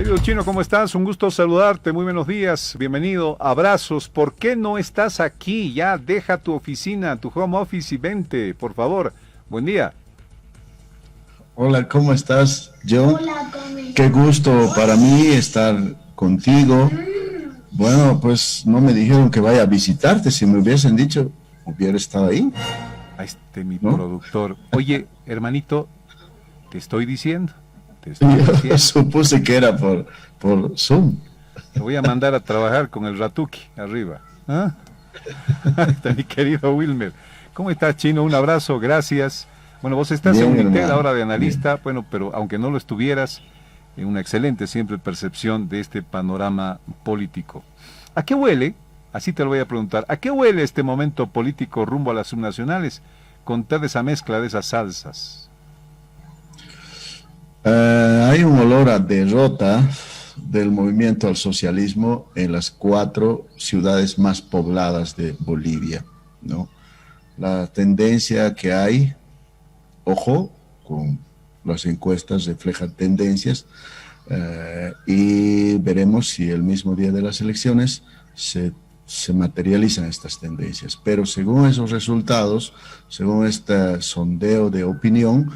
Querido Chino, ¿cómo estás? Un gusto saludarte, muy buenos días, bienvenido, abrazos. ¿Por qué no estás aquí? Ya deja tu oficina, tu home office y vente, por favor. Buen día. Hola, ¿cómo estás, John? Qué gusto para mí estar contigo. Bueno, pues no me dijeron que vaya a visitarte. Si me hubiesen dicho, hubiera estado ahí, Ahí está mi ¿no? productor. Oye, hermanito, te estoy diciendo, te estoy Yo diciendo. supuse que era por Zoom. Te voy a mandar a trabajar con el Ratuki arriba. ¿Ah? Ahí está mi querido Wilmer. ¿Cómo estás, Chino? Un abrazo, gracias. Bueno, vos estás en Bien, Unitel hermano. ahora de Bien. analista, bueno, pero aunque no lo estuvieras, en una excelente siempre percepción de este panorama político. ¿A qué huele? Así te lo voy a preguntar. ¿A qué huele este momento político rumbo a las subnacionales con toda esa mezcla de esas salsas? Hay un olor a derrota del movimiento al socialismo en las 4 ciudades más pobladas de Bolivia, ¿no? La tendencia que hay, ojo, con las encuestas reflejan tendencias, y veremos si el mismo día de las elecciones se materializan estas tendencias. Pero según esos resultados, según este sondeo de opinión,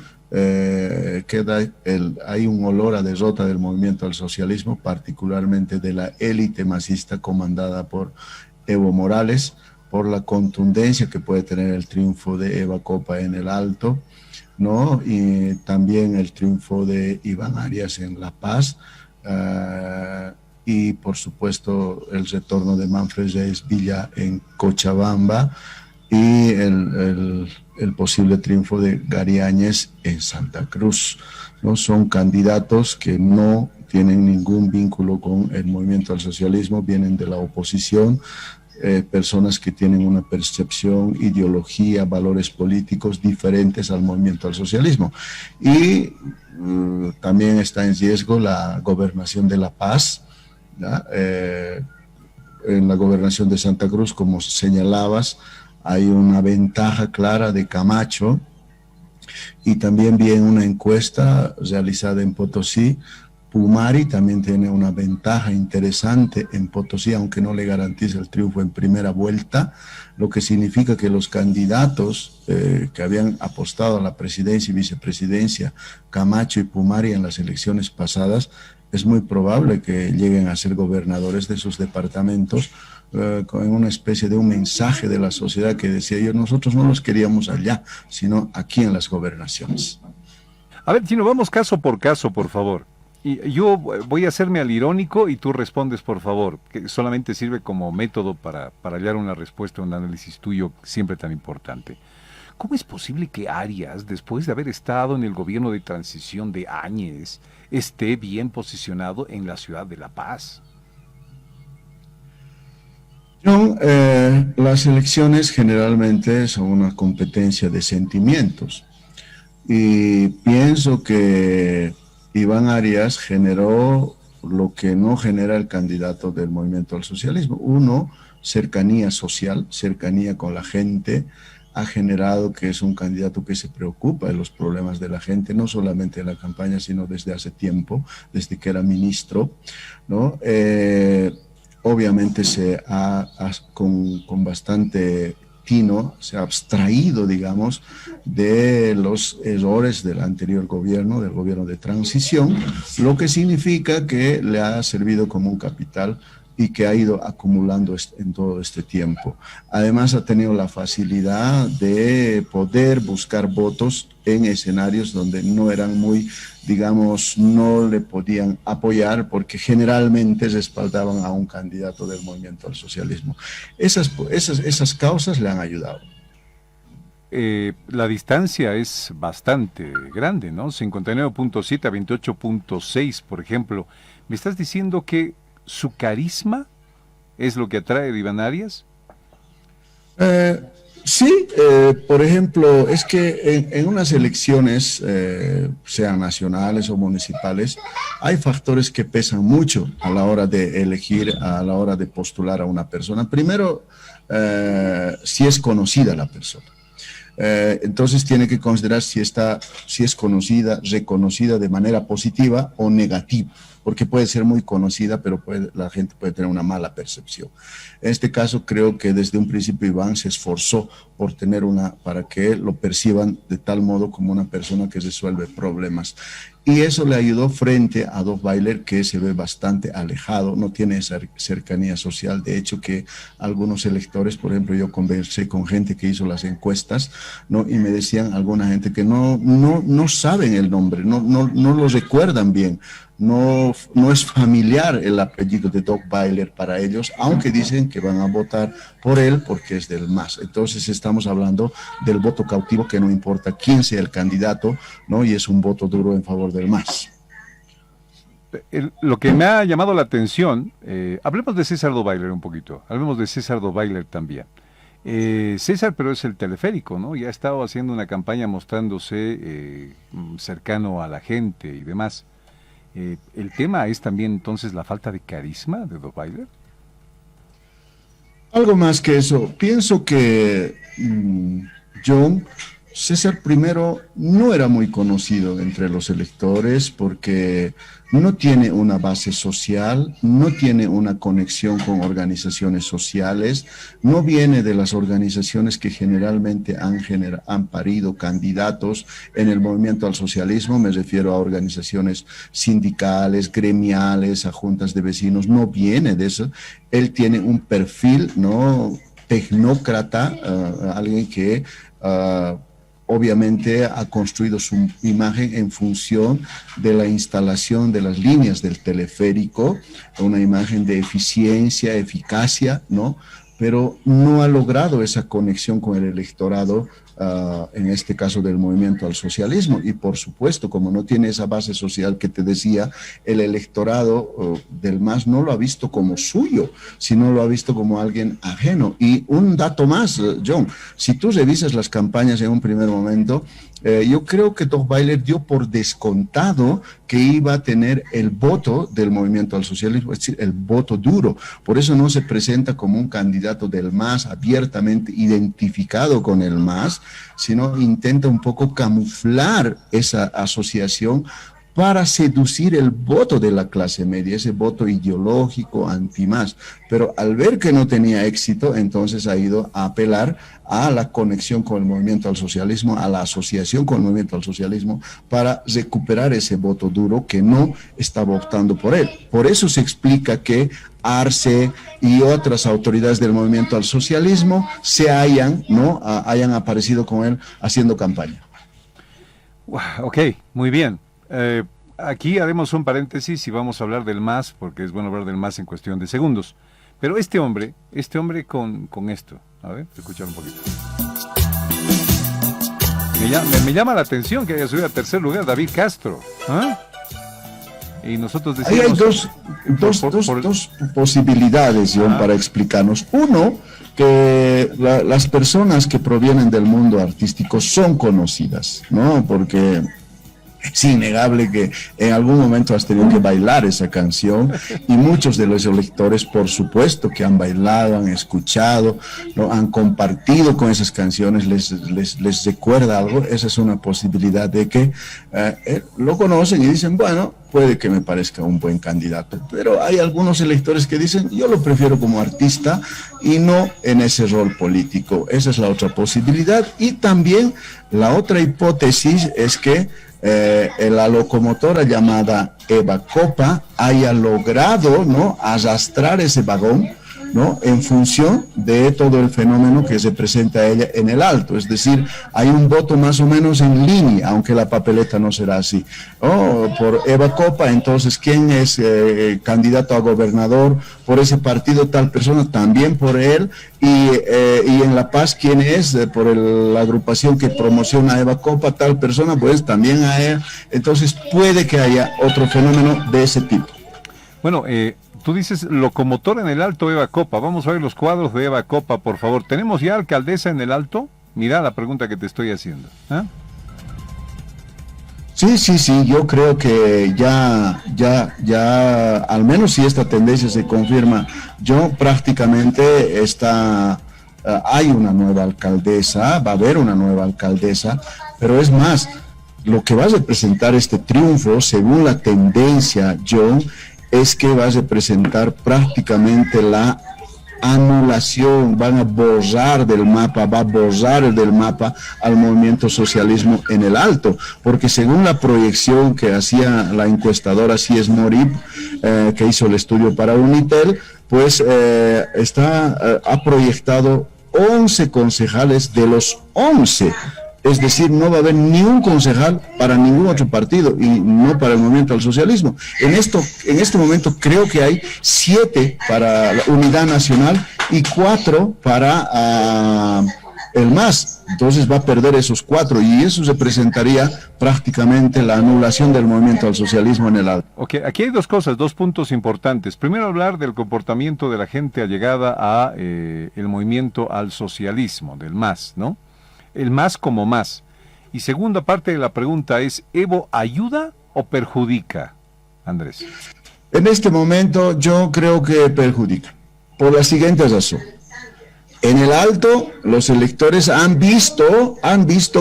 hay un olor a derrota del movimiento al socialismo, particularmente de la élite masista comandada por Evo Morales, por la contundencia que puede tener el triunfo de Eva Copa en el Alto, ¿no? Y también el triunfo de Iván Arias en La Paz, y por supuesto el retorno de Manfred Reyes Villa en Cochabamba y el posible triunfo de Gary Áñez en Santa Cruz, ¿no? Son candidatos que no tienen ningún vínculo con el movimiento al socialismo, vienen de la oposición, personas que tienen una percepción, ideología, valores políticos diferentes al movimiento al socialismo. Y también está en riesgo la gobernación de La Paz, ¿ya? En la gobernación de Santa Cruz, como señalabas, hay una ventaja clara de Camacho, y también vi en una encuesta realizada en Potosí, Pumari también tiene una ventaja interesante en Potosí, aunque no le garantiza el triunfo en primera vuelta, lo que significa que los candidatos que habían apostado a la presidencia y vicepresidencia, Camacho y Pumari, en las elecciones pasadas, es muy probable que lleguen a ser gobernadores de sus departamentos, con una especie de un mensaje de la sociedad que decía yo, nosotros no los queríamos allá, sino aquí en las gobernaciones. A ver, Chino, vamos caso por caso, por favor. Y yo voy a hacerme al irónico y tú respondes, por favor, que solamente sirve como método para hallar una respuesta a un análisis tuyo siempre tan importante. ¿Cómo es posible que Arias, después de haber estado en el gobierno de transición de Áñez, esté bien posicionado en la ciudad de La Paz? John, las elecciones generalmente son una competencia de sentimientos, y pienso que Iván Arias generó lo que no genera el candidato del movimiento al socialismo. Uno, cercanía social, cercanía con la gente, ha generado que es un candidato que se preocupa de los problemas de la gente, no solamente en la campaña, sino desde hace tiempo, desde que era ministro, ¿no? Obviamente con bastante tino, se ha abstraído, digamos, de los errores del anterior gobierno, del gobierno de transición, lo que significa que le ha servido como un capital y que ha ido acumulando en todo este tiempo. Además, ha tenido la facilidad de poder buscar votos en escenarios donde no eran muy, digamos, no le podían apoyar porque generalmente respaldaban a un candidato del movimiento al socialismo. Esas causas le han ayudado. La distancia es bastante grande, ¿no? 59.7 a 28.6, por ejemplo. ¿Me estás diciendo que su carisma es lo que atrae a Iván Arias? Eh, sí, por ejemplo, es que en unas elecciones, sean nacionales o municipales, hay factores que pesan mucho a la hora de elegir, a la hora de postular a una persona. Primero, si es conocida la persona. Entonces tiene que considerar si es conocida, reconocida de manera positiva o negativa. porque puede ser muy conocida, pero la gente puede tener una mala percepción. En este caso, creo que desde un principio Iván se esforzó por tener para que lo perciban de tal modo como una persona que resuelve problemas. Y eso le ayudó frente a Dottweiler, que se ve bastante alejado, no tiene esa cercanía social. De hecho, que algunos electores, por ejemplo, yo conversé con gente que hizo las encuestas, ¿no? Y me decían alguna gente que no saben el nombre, no lo recuerdan bien. No es familiar el apellido de Dottweiler para ellos, aunque dicen que van a votar por él porque es del MAS. Entonces estamos hablando del voto cautivo, que no importa quién sea el candidato, ¿no? Y es un voto duro en favor del MAS. Lo que me ha llamado la atención, hablemos de César Dottweiler un poquito, hablemos de César Dottweiler también. César, pero es el teleférico, ¿no? Ya ha estado haciendo una campaña mostrándose cercano a la gente y demás. ¿El tema es también entonces la falta de carisma de Dottweiler? Algo más que eso. Pienso que John César primero no era muy conocido entre los electores porque no tiene una base social, no tiene una conexión con organizaciones sociales, no viene de las organizaciones que generalmente han parido candidatos en el movimiento al socialismo. Me refiero a organizaciones sindicales, gremiales, a juntas de vecinos, no viene de eso. Él tiene un perfil, ¿no?, tecnócrata, alguien que obviamente ha construido su imagen en función de la instalación de las líneas del teleférico, una imagen de eficiencia, eficacia, ¿no? Pero no ha logrado esa conexión con el electorado, en este caso del movimiento al socialismo. Y por supuesto, como no tiene esa base social que te decía, el electorado del MAS no lo ha visto como suyo, sino lo ha visto como alguien ajeno. Y un dato más, John, si tú revisas las campañas en un primer momento, yo creo que Dottweiler dio por descontado que iba a tener el voto del movimiento al socialismo, es decir, el voto duro. Por eso no se presenta como un candidato del MAS abiertamente identificado con el MAS, sino intenta un poco camuflar esa asociación para seducir el voto de la clase media, ese voto ideológico anti-MAS. Pero al ver que no tenía éxito, entonces ha ido a apelar a la conexión con el movimiento al socialismo, a la asociación con el movimiento al socialismo, para recuperar ese voto duro que no estaba optando por él. Por eso se explica que Arce y otras autoridades del movimiento al socialismo hayan aparecido con él haciendo campaña. Ok, muy bien. Aquí haremos un paréntesis y vamos a hablar del MAS, porque es bueno hablar del MAS en cuestión de segundos. Pero este hombre con esto, a ver, escuchar un poquito. Me llama la atención que haya subido a tercer lugar David Castro. ¿Ah? Y nosotros decíamos... Ahí hay dos posibilidades, John, para explicarnos. Uno, que las personas que provienen del mundo artístico son conocidas, ¿no? Porque es innegable que en algún momento has tenido que bailar esa canción, y muchos de los electores, por supuesto, que han bailado, han escuchado, ¿no?, han compartido con esas canciones, les recuerda algo. Esa es una posibilidad de que lo conocen y dicen, bueno, puede que me parezca un buen candidato. Pero hay algunos electores que dicen, yo lo prefiero como artista y no en ese rol político. Esa es la otra posibilidad. Y también la otra hipótesis es que la locomotora llamada Eva Copa haya logrado, ¿no?, arrastrar ese vagón, ¿no?, en función de todo el fenómeno que se presenta a ella en el Alto. Es decir, hay un voto más o menos en línea, aunque la papeleta no será así. Por Eva Copa, entonces, ¿quién es candidato a gobernador por ese partido? Tal persona, también por él. Y en La Paz, ¿quién es? Por la agrupación que promociona a Eva Copa, tal persona, pues también a él. Entonces, puede que haya otro fenómeno de ese tipo. Bueno, tú dices locomotora en el Alto, Eva Copa. Vamos a ver los cuadros de Eva Copa, por favor. ¿Tenemos ya alcaldesa en el Alto? Mira la pregunta que te estoy haciendo. ¿Ah? Sí, yo creo que ya, al menos si esta tendencia se confirma, prácticamente hay una nueva alcaldesa, va a haber una nueva alcaldesa, pero es más, lo que va a representar este triunfo, según la tendencia, John, es que va a representar prácticamente la anulación, van a borrar del mapa, va a borrar del mapa al movimiento socialismo en el Alto, porque según la proyección que hacía la encuestadora Cies Morib, que hizo el estudio para Unitel, pues ha proyectado 11 concejales de los 11. Es decir, no va a haber ni un concejal para ningún otro partido y no para el movimiento al socialismo. En este momento creo que hay 7 para la Unidad Nacional y 4 para el MAS. Entonces va a perder esos 4 y eso representaría prácticamente la anulación del movimiento al socialismo en el Alto. Ok, aquí hay 2 cosas, 2 puntos importantes. Primero, hablar del comportamiento de la gente allegada a el movimiento al socialismo, del MAS, ¿no? El MAS como MAS. Y segunda parte de la pregunta es, ¿Evo ayuda o perjudica, Andrés? En este momento yo creo que perjudica, por la siguiente razón. En el Alto, los electores han visto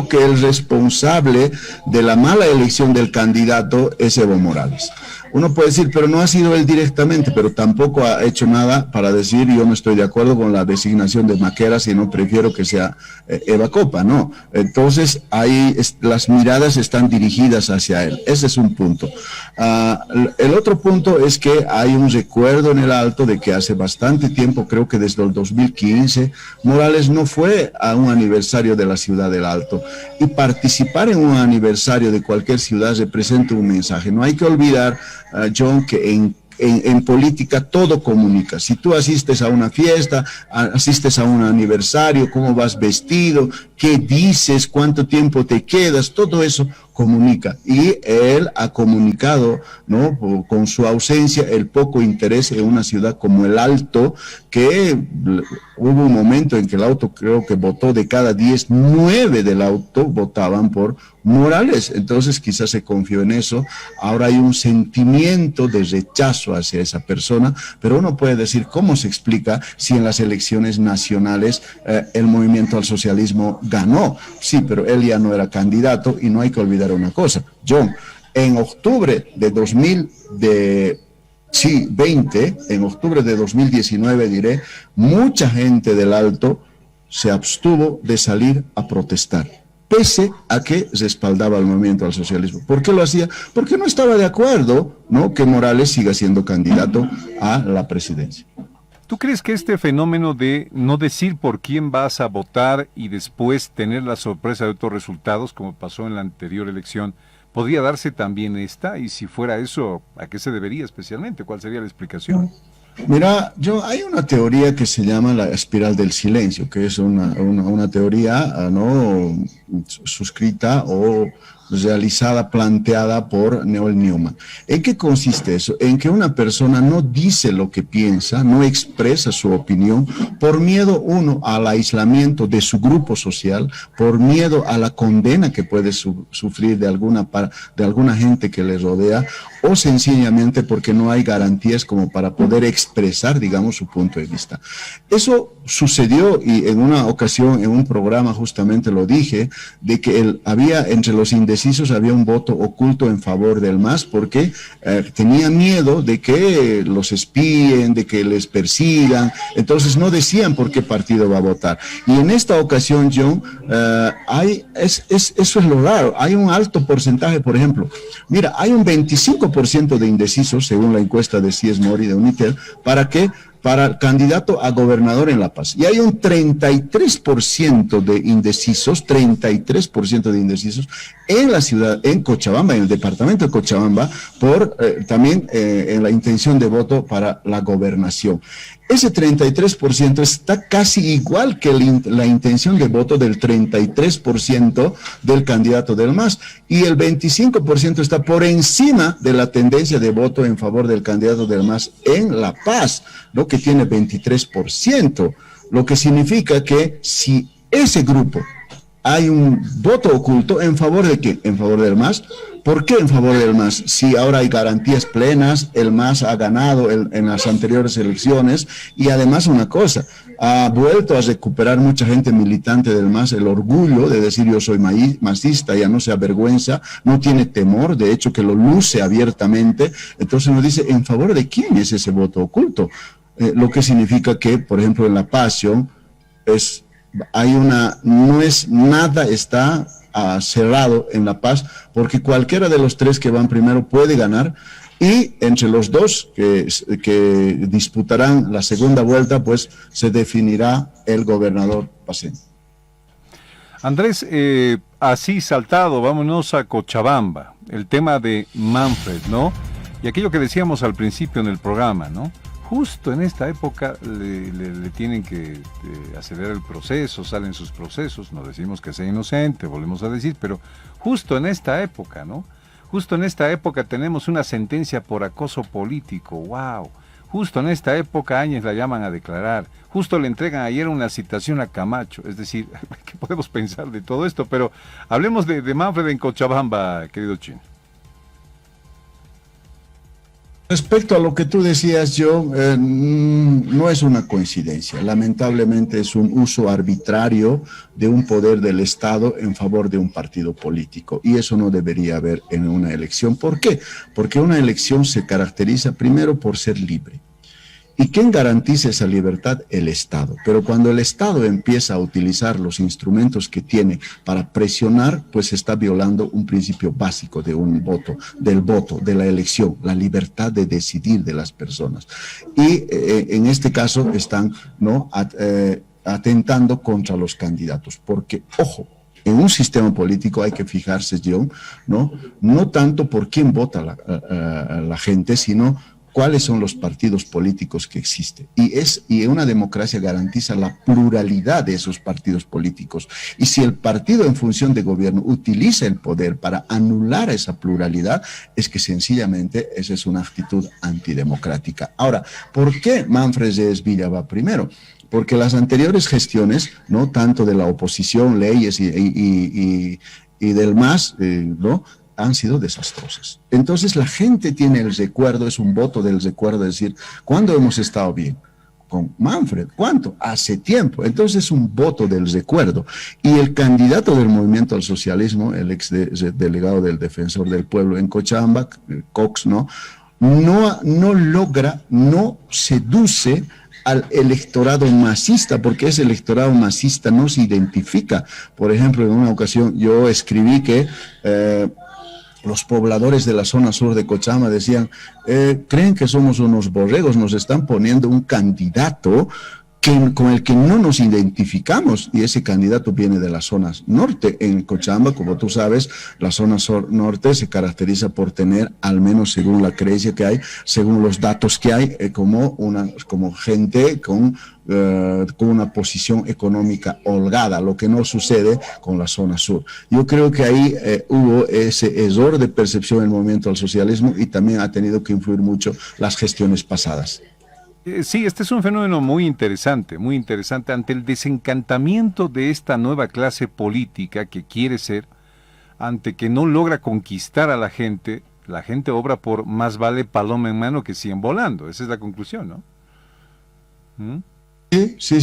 que el responsable de la mala elección del candidato es Evo Morales. Uno puede decir, pero no ha sido él directamente, pero tampoco ha hecho nada para decir, yo no estoy de acuerdo con la designación de Maquera, sino prefiero que sea Eva Copa, no. Entonces, ahí las miradas están dirigidas hacia él. Ese es un punto. El otro punto es que hay un recuerdo en el Alto de que hace bastante tiempo, creo que desde el 2015, Morales no fue a un aniversario de la ciudad del Alto. Y participar en un aniversario de cualquier ciudad representa un mensaje. No hay que olvidar, John, que en política todo comunica. Si tú asistes a una fiesta, asistes a un aniversario, cómo vas vestido, qué dices, cuánto tiempo te quedas, todo eso comunica. Y él ha comunicado, ¿no?, con su ausencia, el poco interés en una ciudad como el Alto, que hubo un momento en que el Alto creo que votó de cada 10, 9 del Alto votaban por Morales. Entonces quizás se confió en eso. Ahora hay un sentimiento de rechazo hacia esa persona, pero uno puede decir cómo se explica si en las elecciones nacionales el movimiento al socialismo ganó. Sí, pero él ya no era candidato y no hay que olvidar una cosa. John, en octubre de 2019 diré, mucha gente del Alto se abstuvo de salir a protestar, pese a que respaldaba el movimiento al socialismo. ¿Por qué lo hacía? Porque no estaba de acuerdo, ¿no?, que Morales siga siendo candidato a la presidencia. ¿Tú crees que este fenómeno de no decir por quién vas a votar y después tener la sorpresa de otros resultados, como pasó en la anterior elección, podría darse también esta? Y si fuera eso, ¿a qué se debería especialmente? ¿Cuál sería la explicación? Mira, hay una teoría que se llama la espiral del silencio, que es una teoría no suscrita o realizada, planteada por Noel Newman. ¿En qué consiste eso? En que una persona no dice lo que piensa, no expresa su opinión por miedo, uno, al aislamiento de su grupo social, por miedo a la condena que puede sufrir de alguna gente que le rodea, o sencillamente porque no hay garantías como para poder expresar, digamos, su punto de vista. Eso sucedió, y en una ocasión, en un programa justamente lo dije, de que había entre los indecisos había un voto oculto en favor del MAS, porque tenía miedo de que los espíen, de que les persigan, entonces no decían por qué partido va a votar. Y en esta ocasión, John, eso es lo raro, hay un alto porcentaje, por ejemplo, mira, hay un 25% de indecisos, según la encuesta de Cies Mori de Unitel, para el candidato a gobernador en La Paz. Y hay un 33% de indecisos, en la ciudad, en Cochabamba, en el departamento de Cochabamba, también en la intención de voto para la gobernación. Ese 33% está casi igual que la intención de voto del 33% del candidato del MAS, y el 25% está por encima de la tendencia de voto en favor del candidato del MAS en La Paz, lo que tiene 23%, lo que significa que si ese grupo hay un voto oculto, ¿en favor de qué? En favor del MAS. ¿Por qué en favor del MAS? Si ahora hay garantías plenas, el MAS ha ganado en las anteriores elecciones, y además una cosa, ha vuelto a recuperar mucha gente militante del MAS el orgullo de decir yo soy masista, ya no se avergüenza, no tiene temor, de hecho que lo luce abiertamente. Entonces nos dice, ¿en favor de quién es ese voto oculto? Lo que significa que, por ejemplo, en la Pasión, nada está cerrado en La Paz, porque cualquiera de los tres que van primero puede ganar, y entre los dos que disputarán la segunda vuelta, pues se definirá el gobernador paceño. Andrés, así saltado, vámonos a Cochabamba, el tema de Manfred, ¿no? Y aquello que decíamos al principio en el programa, ¿no? Justo en esta época le tienen que acelerar el proceso, salen sus procesos, no decimos que sea inocente, volvemos a decir, pero justo en esta época, ¿no? Justo en esta época tenemos una sentencia por acoso político, wow. Justo en esta época Áñez la llaman a declarar, justo le entregan ayer una citación a Camacho, es decir, ¿qué podemos pensar de todo esto? Pero hablemos de Manfred en Cochabamba, querido Chino. Respecto a lo que tú decías, no es una coincidencia. Lamentablemente es un uso arbitrario de un poder del Estado en favor de un partido político. Y eso no debería haber en una elección. ¿Por qué? Porque una elección se caracteriza primero por ser libre. ¿Y quién garantiza esa libertad? El Estado. Pero cuando el Estado empieza a utilizar los instrumentos que tiene para presionar, pues está violando un principio básico de un voto, de la elección, la libertad de decidir de las personas. Y en este caso están, ¿no?, atentando contra los candidatos. Porque, ojo, en un sistema político hay que fijarse, John, no tanto por quién vota la gente, sino cuáles son los partidos políticos que existen. Y una democracia garantiza la pluralidad de esos partidos políticos. Y si el partido en función de gobierno utiliza el poder para anular esa pluralidad, es que sencillamente esa es una actitud antidemocrática. Ahora, ¿por qué Manfred Yáñez Villa va primero? Porque las anteriores gestiones, no tanto de la oposición, leyes y del MAS, ¿no?, han sido desastrosas. Entonces la gente tiene el recuerdo, es un voto del recuerdo, de decir, ¿cuándo hemos estado bien? Con Manfred, ¿cuánto? Hace tiempo. Entonces es un voto del recuerdo. Y el candidato del movimiento al socialismo, el ex delegado del Defensor del Pueblo en Cochabamba, Cox, no logra, no seduce al electorado masista, porque ese electorado masista no se identifica. Por ejemplo, en una ocasión yo escribí que los pobladores de la zona sur de Cochabamba decían, creen que somos unos borregos, nos están poniendo un candidato con el que no nos identificamos, y ese candidato viene de las zonas norte. En Cochabamba, como tú sabes, la zona norte se caracteriza por tener, al menos según la creencia que hay, según los datos que hay, como gente con una posición económica holgada, lo que no sucede con la zona sur. Yo creo que ahí hubo ese error de percepción del movimiento al socialismo, y también ha tenido que influir mucho las gestiones pasadas. Sí, este es un fenómeno muy interesante ante el desencantamiento de esta nueva clase política que quiere ser, ante que no logra conquistar a la gente obra por más vale paloma en mano que 100 volando. Esa es la conclusión, ¿no? ¿Mm? Sí,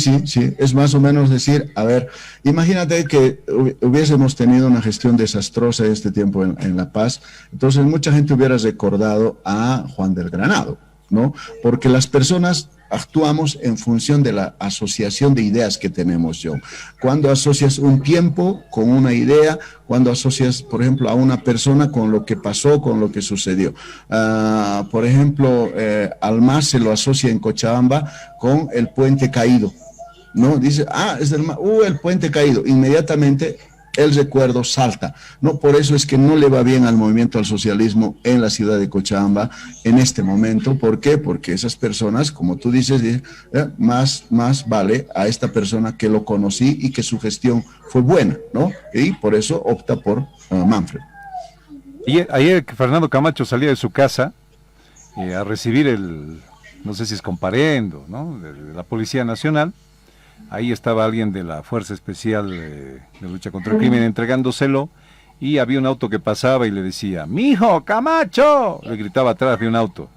es más o menos decir, a ver, imagínate que hubiésemos tenido una gestión desastrosa este tiempo en La Paz, entonces mucha gente hubiera recordado a Juan del Granado, ¿no? Porque las personas actuamos en función de la asociación de ideas que tenemos, John. Cuando asocias un tiempo con una idea, cuando asocias, por ejemplo, a una persona con lo que pasó, con lo que sucedió. Por ejemplo, al MAS se lo asocia en Cochabamba con el puente caído, ¿no? Dice, es el puente caído. Inmediatamente el recuerdo salta, ¿no? Por eso es que no le va bien al movimiento al socialismo en la ciudad de Cochabamba en este momento. ¿Por qué? Porque esas personas, como tú dices, más vale a esta persona que lo conocí y que su gestión fue buena, ¿no? Y por eso opta por Manfred. Y ayer Fernando Camacho salía de su casa a recibir no sé si es comparendo, ¿no?, de la Policía Nacional. Ahí estaba alguien de la Fuerza Especial de Lucha contra el Crimen entregándoselo, y había un auto que pasaba y le decía, ¡mijo, Camacho! Le gritaba atrás de un auto,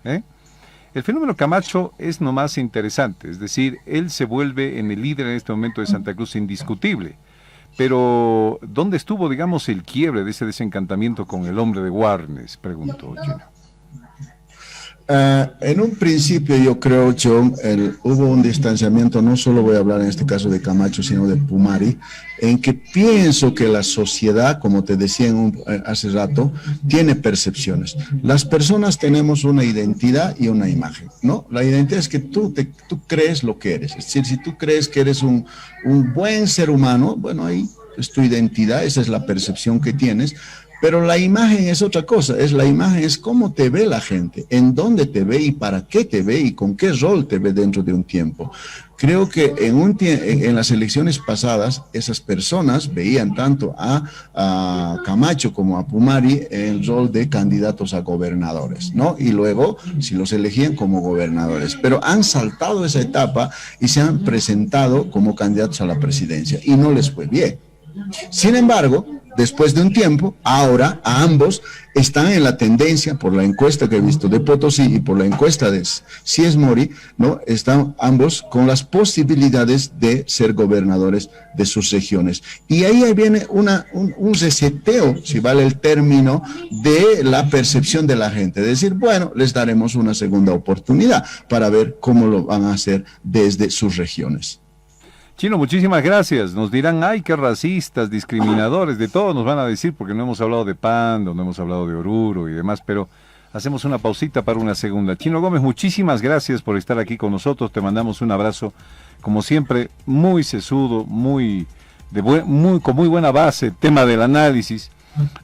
El fenómeno Camacho es nomás interesante, es decir, él se vuelve en el líder en este momento de Santa Cruz indiscutible. Pero, ¿dónde estuvo, digamos, el quiebre de ese desencantamiento con el hombre de Warnes? Preguntó Chino. En un principio yo creo, John, hubo un distanciamiento, no solo voy a hablar en este caso de Camacho, sino de Pumari, en que pienso que la sociedad, como te decía hace rato, tiene percepciones. Las personas tenemos una identidad y una imagen, ¿no? La identidad es que tú crees lo que eres, es decir, si tú crees que eres un buen ser humano, bueno, ahí es tu identidad, esa es la percepción que tienes. Pero la imagen es otra cosa, la imagen es cómo te ve la gente, en dónde te ve y para qué te ve y con qué rol te ve dentro de un tiempo. Creo que en las elecciones pasadas esas personas veían tanto a Camacho como a Pumari en el rol de candidatos a gobernadores, ¿no? Y luego si los elegían como gobernadores, pero han saltado esa etapa y se han presentado como candidatos a la presidencia y no les fue bien. Sin embargo, después de un tiempo, ahora a ambos están en la tendencia, por la encuesta que he visto de Potosí y por la encuesta de Sies Mori, ¿no? Están ambos con las posibilidades de ser gobernadores de sus regiones. Y ahí viene un reseteo, si vale el término, de la percepción de la gente. Es decir, bueno, les daremos una segunda oportunidad para ver cómo lo van a hacer desde sus regiones. Chino, muchísimas gracias. Nos dirán, ay, qué racistas, discriminadores, de todo nos van a decir, porque no hemos hablado de Pando, no hemos hablado de Oruro y demás, pero hacemos una pausita para una segunda. Chino Gómez, muchísimas gracias por estar aquí con nosotros. Te mandamos un abrazo, como siempre, muy sesudo, con muy buena base, tema del análisis.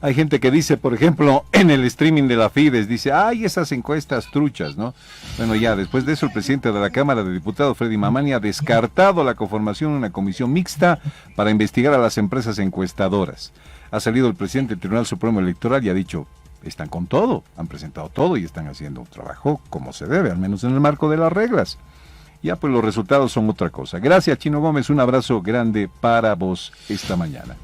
Hay gente que dice, por ejemplo, en el streaming de la Fides, dice, ay, esas encuestas truchas, ¿no? Bueno, ya, después de eso, el presidente de la Cámara de Diputados, Freddy Mamani, ha descartado la conformación de una comisión mixta para investigar a las empresas encuestadoras. Ha salido el presidente del Tribunal Supremo Electoral y ha dicho, están con todo, han presentado todo y están haciendo un trabajo como se debe, al menos en el marco de las reglas. Ya, pues los resultados son otra cosa. Gracias, Chino Gómez, un abrazo grande para vos esta mañana.